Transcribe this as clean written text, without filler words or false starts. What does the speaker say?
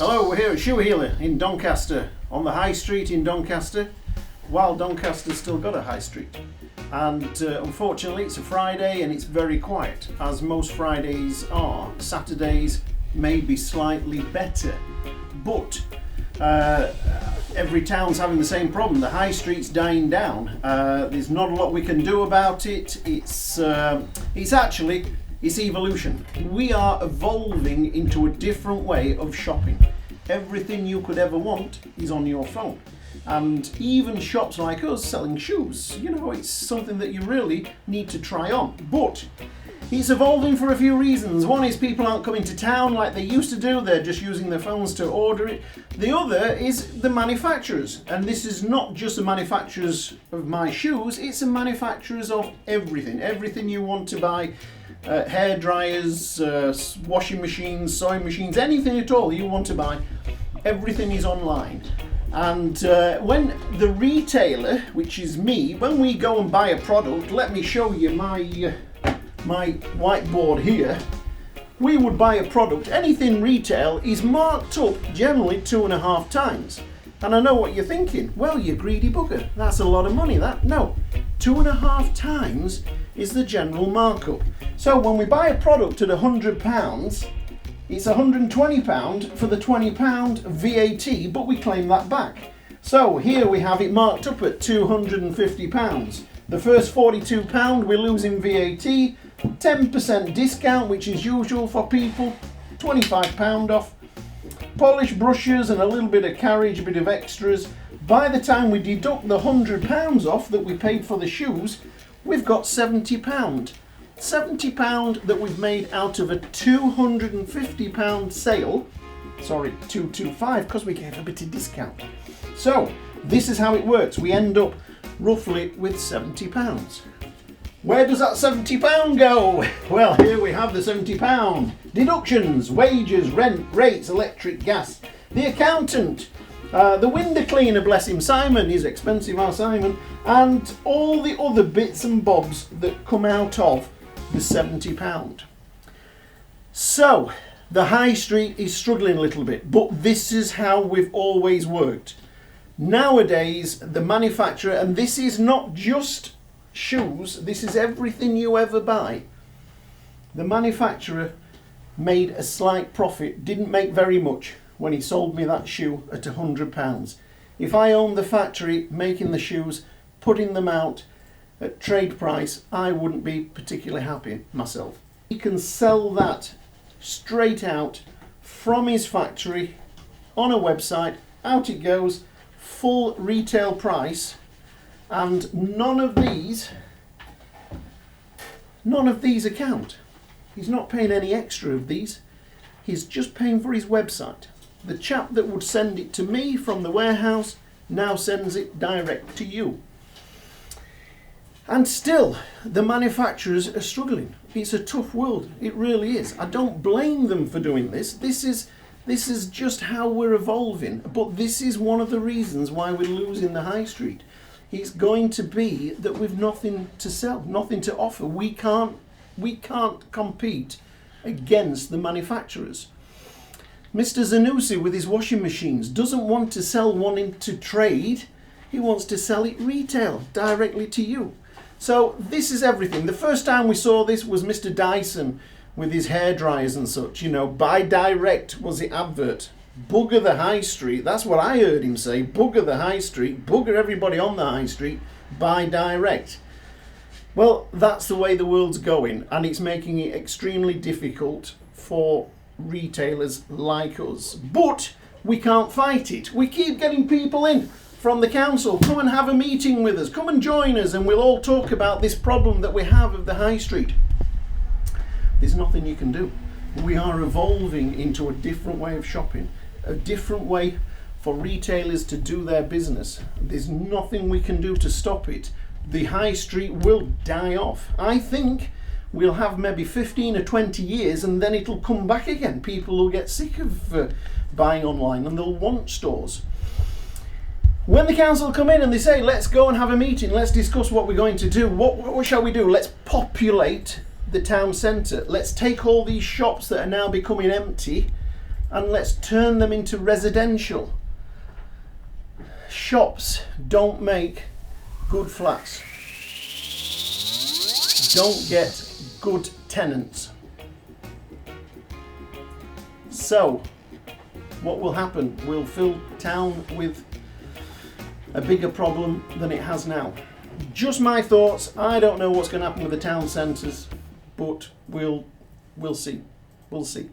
Hello, we're here at Shoe Healer in Doncaster, on the High Street in Doncaster, while Doncaster's still got a high street. And unfortunately it's a Friday and it's very quiet, as most Fridays are. Saturdays may be slightly better, but every town's having the same problem. The high street's dying down. There's not a lot we can do about it. It's evolution. We are evolving into a different way of shopping. Everything you could ever want is on your phone. And even shops like us selling shoes, it's something that you really need to try on. But it's evolving for a few reasons. One is people aren't coming to town like they used to do. They're just using their phones to order it. The other is the manufacturers. And this is not just the manufacturers of my shoes, it's the manufacturers of everything. Everything you want to buy. Hair dryers, washing machines, sewing machines, anything at all you want to buy, everything is online. And when the retailer, which is me, when we go and buy a product, let me show you my whiteboard here. We would buy a product, anything retail is marked up generally 2.5 times. And I know what you're thinking, well, you greedy bugger, that's a lot of money, that. No, 2.5 times is the general markup. So when we buy a product at £100, it's £120 for the £20 VAT, but we claim that back. So here we have it marked up at £250. The first £42 we're losing VAT, 10% discount, which is usual for people, £25 off. Polish brushes and a little bit of carriage, a bit of extras. By the time we deduct the £100 off that we paid for the shoes, we've got £70. £70 that we've made out of a £250 sale. Sorry, 225, because we gave a bit of discount. So this is how it works. We end up roughly with £70. Where does that £70 go? Well, here we have the £70. Deductions, wages, rent, rates, electric, gas. The accountant, the window cleaner, bless him, Simon, he's expensive, our Simon, and all the other bits and bobs that come out of the £70. So, the high street is struggling a little bit, but this is how we've always worked. Nowadays, the manufacturer, and this is not just shoes, this is everything you ever buy. The manufacturer made a slight profit, didn't make very much when he sold me that shoe at £100. If I owned the factory making the shoes, putting them out at trade price, I wouldn't be particularly happy myself. He can sell that straight out from his factory on a website, out it goes, full retail price, and none of these account. He's not paying any extra of these. He's just paying for his website. The chap that would send it to me from the warehouse now sends it direct to you. And still, the manufacturers are struggling. It's a tough world. It really is. I don't blame them for doing this. This is just how we're evolving. But this is one of the reasons why we're losing the high street. It's going to be that we've nothing to sell, nothing to offer. We can't compete against the manufacturers. Mr. Zanussi with his washing machines doesn't want to sell one into trade. He wants to sell it retail, directly to you. So this is everything. The first time we saw this was Mr. Dyson with his hair dryers and such. Buy direct was the advert. Bugger the high street. That's what I heard him say. Bugger the high street. Bugger everybody on the high street. Buy direct. Well, that's the way the world's going, and it's making it extremely difficult for retailers like us. But we can't fight it. We keep getting people in from the council. Come and have a meeting with us. Come and join us, and we'll all talk about this problem that we have of the high street. There's nothing you can do. We are evolving into a different way of shopping, a different way for retailers to do their business. There's nothing we can do to stop it. The high street will die off. I think we'll have maybe 15 or 20 years and then it'll come back again. People will get sick of buying online and they'll want stores. When the council come in and they say, let's go and have a meeting, let's discuss what we're going to do, what shall we do? Let's populate the town centre. Let's take all these shops that are now becoming empty and let's turn them into residential. Shops don't make good flats. Don't get good tenants. So, what will happen? We'll fill town with a bigger problem than it has now. Just my thoughts. I don't know what's going to happen with the town centres, but we'll see. We'll see.